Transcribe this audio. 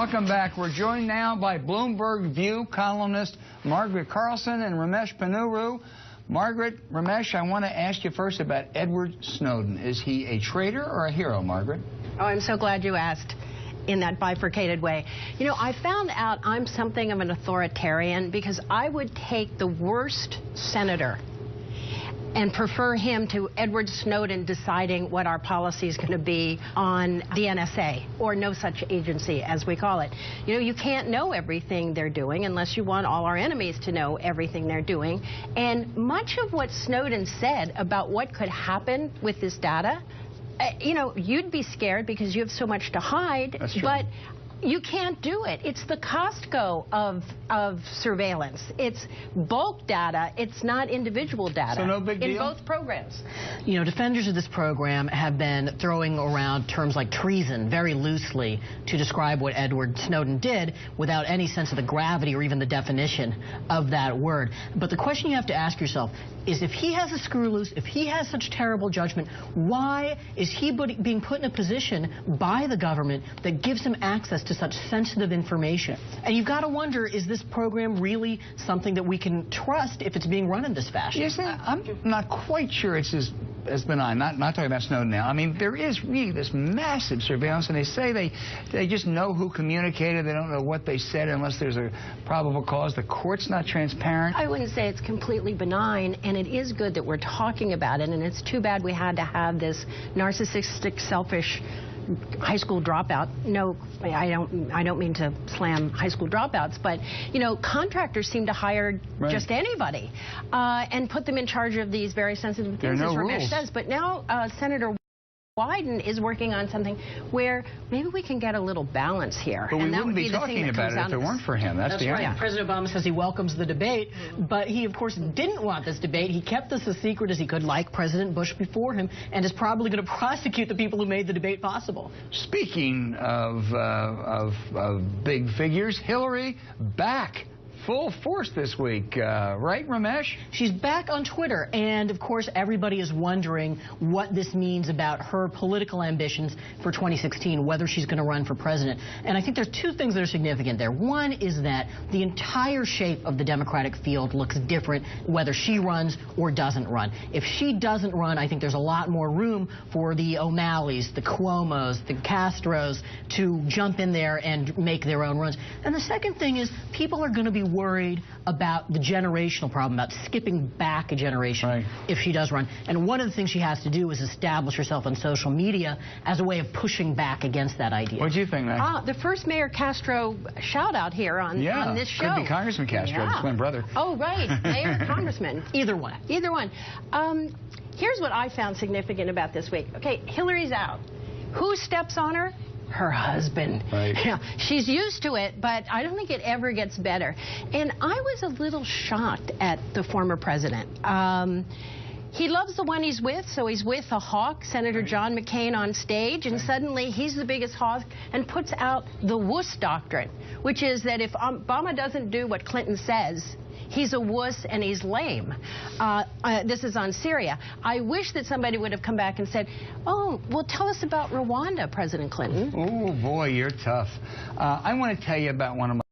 Welcome back. We're joined now by Bloomberg View columnist Margaret Carlson and Ramesh Ponnuru. Margaret, Ramesh, I want to ask you first about Edward Snowden. Is he a traitor or a hero, Margaret? Oh, I'm so glad you asked in that bifurcated way. You know, I found out I'm something of an authoritarian because I would take the worst senator and prefer him to Edward Snowden deciding what our policy is going to be on the NSA, or no such agency, as we call it. You know, you can't know everything they're doing unless you want all our enemies to know everything they're doing. And much of what Snowden said about what could happen with this data, you know, you'd be scared because you have so much to hide. That's true. But you can't do it. It's the Costco of surveillance. It's bulk data. It's not individual data. So no big deal? In both programs. You know, defenders of this program have been throwing around terms like treason very loosely to describe what Edward Snowden did without any sense of the gravity or even the definition of that word. But the question you have to ask yourself is, if he has a screw loose, if he has such terrible judgment, why is he being put in a position by the government that gives him access to such sensitive information? And you've got to wonder, is this program really something that we can trust if it's being run in this fashion? Yes, I'm not quite sure it's as benign. Not talking about Snowden now. I mean, there is really this massive surveillance, and they say they just know who communicated. They don't know what they said unless there's a probable cause. The court's not transparent. I wouldn't say it's completely benign, and it is good that we're talking about it, and it's too bad we had to have this narcissistic, selfish high school dropout. No, I don't mean to slam high school dropouts, but you know, contractors seem to hire just anybody and put them in charge of these very sensitive things, as Ramesh says. But now Senator Wyden is working on something where maybe we can get a little balance here. But we wouldn't be talking about it if it weren't for him. That's the right. argument. President Obama says he welcomes the debate, but he, of course, didn't want this debate. He kept this as secret as he could, like President Bush before him, and is probably going to prosecute the people who made the debate possible. Speaking of big figures, Hillary back. Full force this week, right, Ramesh? She's back on Twitter, and of course everybody is wondering what this means about her political ambitions for 2016, whether she's going to run for president. And I think there's two things that are significant there. One is that the entire shape of the Democratic field looks different whether she runs or doesn't run. If she doesn't run, I think there's a lot more room for the O'Malleys, the Cuomos, the Castros to jump in there and make their own runs. And the second thing is, people are going to be worried about the generational problem, about skipping back a generation if she does run. And one of the things she has to do is establish herself on social media as a way of pushing back against that idea. What do you think, Max? The first Mayor Castro shout out here on this show. Could be Congressman Castro, his twin brother. Oh, right. Mayor, Congressman. Either one. Either one. Here's what I found significant about this week. Okay, Hillary's out. Who steps on her? Her husband. Right. Yeah, she's used to it, but I don't think it ever gets better. And I was a little shocked at the former president. He loves the one he's with, so he's with a hawk, Senator John McCain, on stage, and suddenly he's the biggest hawk and puts out the wuss doctrine, which is that if Obama doesn't do what Clinton says, he's a wuss and he's lame. This is on Syria. I wish that somebody would have come back and said, oh, well, tell us about Rwanda, President Clinton. Oh, boy, you're tough. I want to tell you about one of my